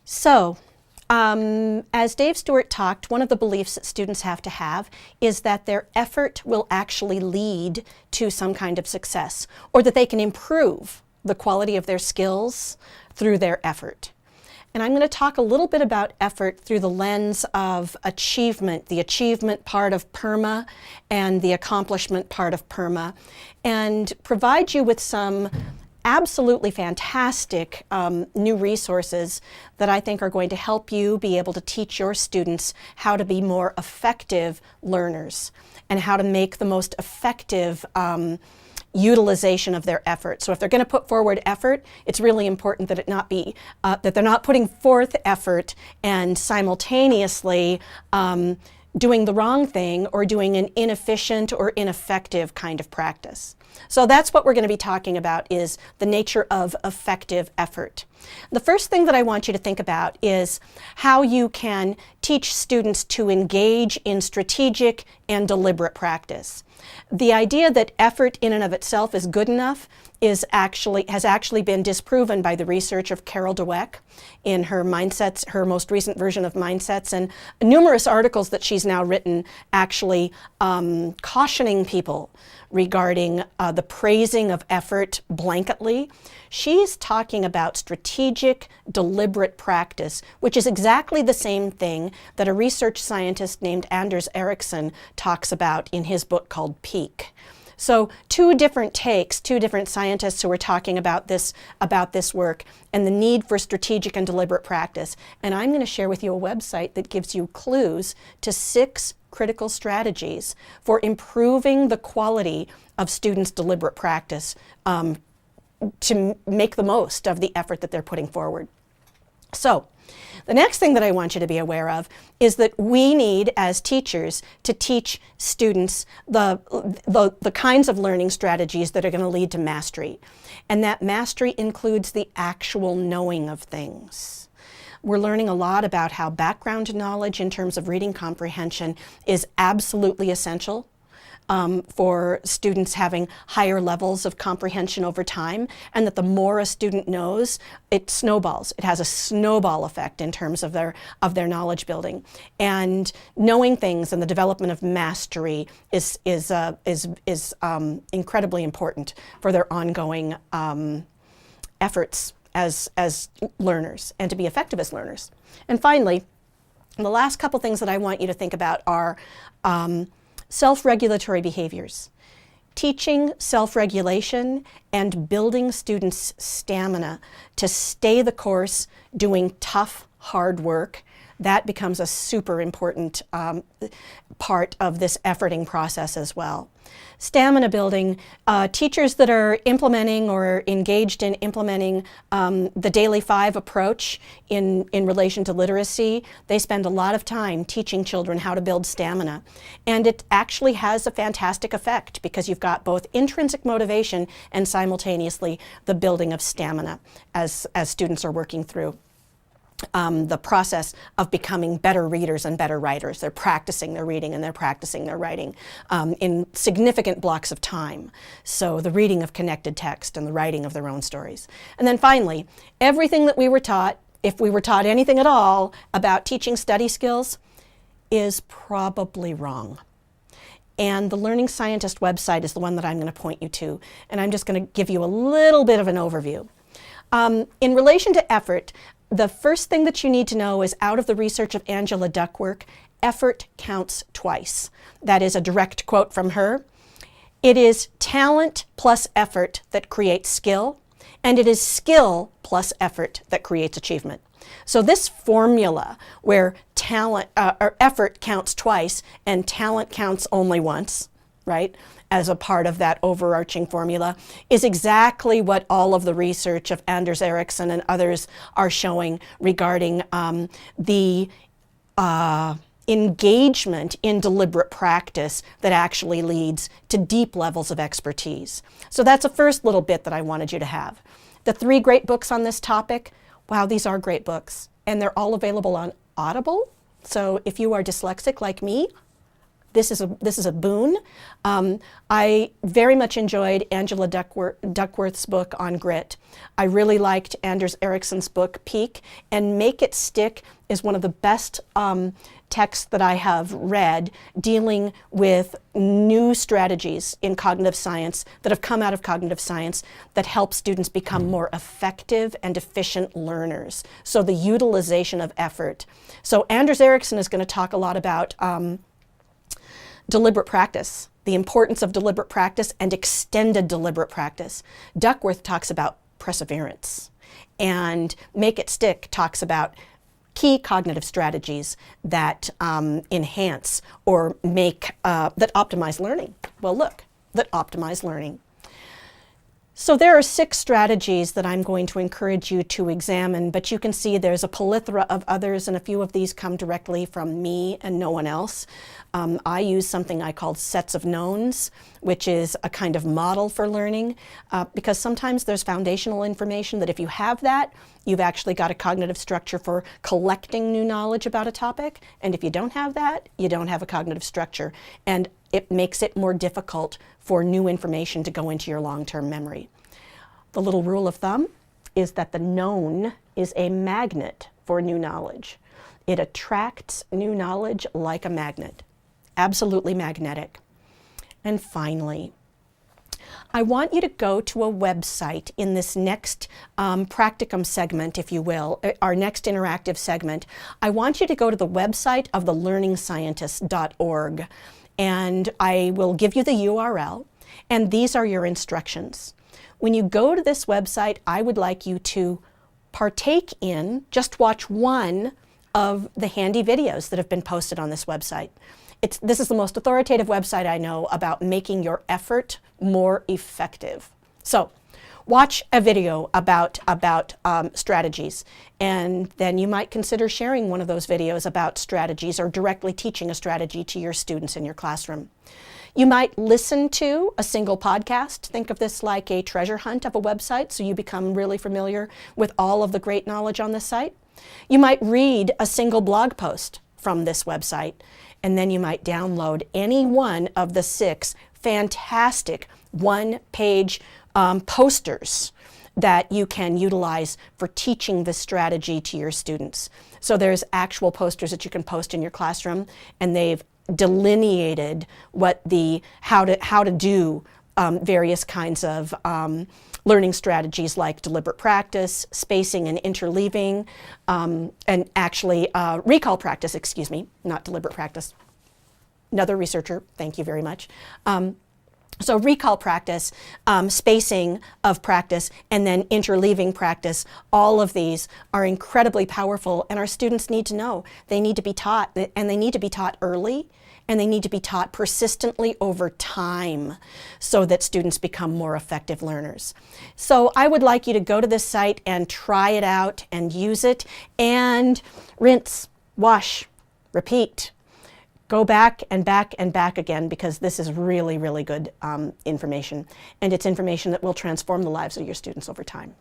So, as Dave Stewart talked, one of the beliefs that students have to have is that their effort will actually lead to some kind of success, or that they can improve the quality of their skills through their effort. And I'm going to talk a little bit about effort through the lens of achievement, the achievement part of PERMA and the accomplishment part of PERMA, and provide you with some absolutely fantastic new resources that I think are going to help you be able to teach your students how to be more effective learners and how to make the most effective utilization of their effort. So if they're going to put forward effort, it's really important that it not be that they're not putting forth effort and simultaneously doing the wrong thing or doing an inefficient or ineffective kind of practice. So that's what we're going to be talking about, is the nature of effective effort. The first thing that I want you to think about is how you can teach students to engage in strategic and deliberate practice. The idea that effort in and of itself is good enough has actually been disproven by the research of Carol Dweck in her Mindsets, her most recent version of Mindsets, and numerous articles that she's now written actually cautioning people regarding the praising of effort blanketly. She's talking about strategic, deliberate practice, which is exactly the same thing that a research scientist named Anders Ericsson talks about in his book called Peak. So two different takes, two different scientists who are talking about this work and the need for strategic and deliberate practice. And I'm going to share with you a website that gives you clues to 6 critical strategies for improving the quality of students' deliberate practice to make the most of the effort that they're putting forward. So, the next thing that I want you to be aware of is that we need, as teachers, to teach students the kinds of learning strategies that are going to lead to mastery. And that mastery includes the actual knowing of things. We're learning a lot about how background knowledge in terms of reading comprehension is absolutely essential for students having higher levels of comprehension over time, and that the more a student knows, it snowballs. It has a snowball effect in terms of their knowledge building. And knowing things and the development of mastery is incredibly important for their ongoing efforts as learners and to be effective as learners. And finally, the last couple things that I want you to think about are self-regulatory behaviors. Teaching self-regulation and building students' stamina to stay the course doing tough, hard work, that becomes a super important part of this efforting process as well. Stamina building, teachers that are implementing or engaged in implementing the Daily 5 approach in relation to literacy, they spend a lot of time teaching children how to build stamina. And it actually has a fantastic effect because you've got both intrinsic motivation and simultaneously the building of stamina as students are working through the process of becoming better readers and better writers. They're practicing their reading and they're practicing their writing in significant blocks of time. So the reading of connected text and the writing of their own stories. And then finally, everything that we were taught, if we were taught anything at all about teaching study skills, is probably wrong. And the Learning Scientist website is the one that I'm going to point you to. And I'm just going to give you a little bit of an overview. In relation to effort, the first thing that you need to know is, out of the research of Angela Duckworth, effort counts twice. That is a direct quote from her. It is talent plus effort that creates skill, and it is skill plus effort that creates achievement. So this formula where talent or effort counts twice and talent counts only once, right, as a part of that overarching formula, is exactly what all of the research of Anders Ericsson and others are showing regarding the engagement in deliberate practice that actually leads to deep levels of expertise. So that's a first little bit that I wanted you to have. The 3 great books on this topic, wow, these are great books, and they're all available on Audible. So if you are dyslexic like me, this is a boon. I very much enjoyed Angela Duckworth's book on grit. I really liked Anders Ericsson's book, Peak, and Make It Stick is one of the best texts that I have read dealing with new strategies in cognitive science that have come out of cognitive science that help students become more effective and efficient learners. So the utilization of effort. So Anders Ericsson is going to talk a lot about deliberate practice, the importance of deliberate practice and extended deliberate practice. Duckworth talks about perseverance, and Make It Stick talks about key cognitive strategies that enhance or make, that optimize learning. Well, look, that optimize learning. So there are 6 strategies that I'm going to encourage you to examine, but you can see there's a plethora of others, and a few of these come directly from me and no one else. I use something I call sets of knowns, which is a kind of model for learning, because sometimes there's foundational information that if you have that, you've actually got a cognitive structure for collecting new knowledge about a topic, and if you don't have that, you don't have a cognitive structure, and it makes it more difficult for new information to go into your long-term memory. The little rule of thumb is that the known is a magnet for new knowledge. It attracts new knowledge like a magnet. Absolutely magnetic. And finally, I want you to go to a website in this next practicum segment, if you will, our next interactive segment. I want you to go to the website of thelearningscientist.org, and I will give you the URL, and these are your instructions. When you go to this website, I would like you to partake in, just watch one of the handy videos that have been posted on this website. This is the most authoritative website I know about making your effort more effective. So watch a video about strategies, and then you might consider sharing one of those videos about strategies or directly teaching a strategy to your students in your classroom. You might listen to a single podcast. Think of this like a treasure hunt of a website, so you become really familiar with all of the great knowledge on this site. You might read a single blog post from this website, and then you might download any one of the 6 fantastic one-page posters that you can utilize for teaching this strategy to your students. So there's actual posters that you can post in your classroom, and they've delineated what how to do various kinds of learning strategies like deliberate practice, spacing and interleaving, and actually recall practice, excuse me, not deliberate practice. Another researcher, thank you very much. So recall practice, spacing of practice, and then interleaving practice, all of these are incredibly powerful, and our students need to know. They need to be taught, and they need to be taught early, and they need to be taught persistently over time so that students become more effective learners. So I would like you to go to this site and try it out and use it, and rinse, wash, repeat. Go back and back and back again, because this is really, really good information, and it's information that will transform the lives of your students over time.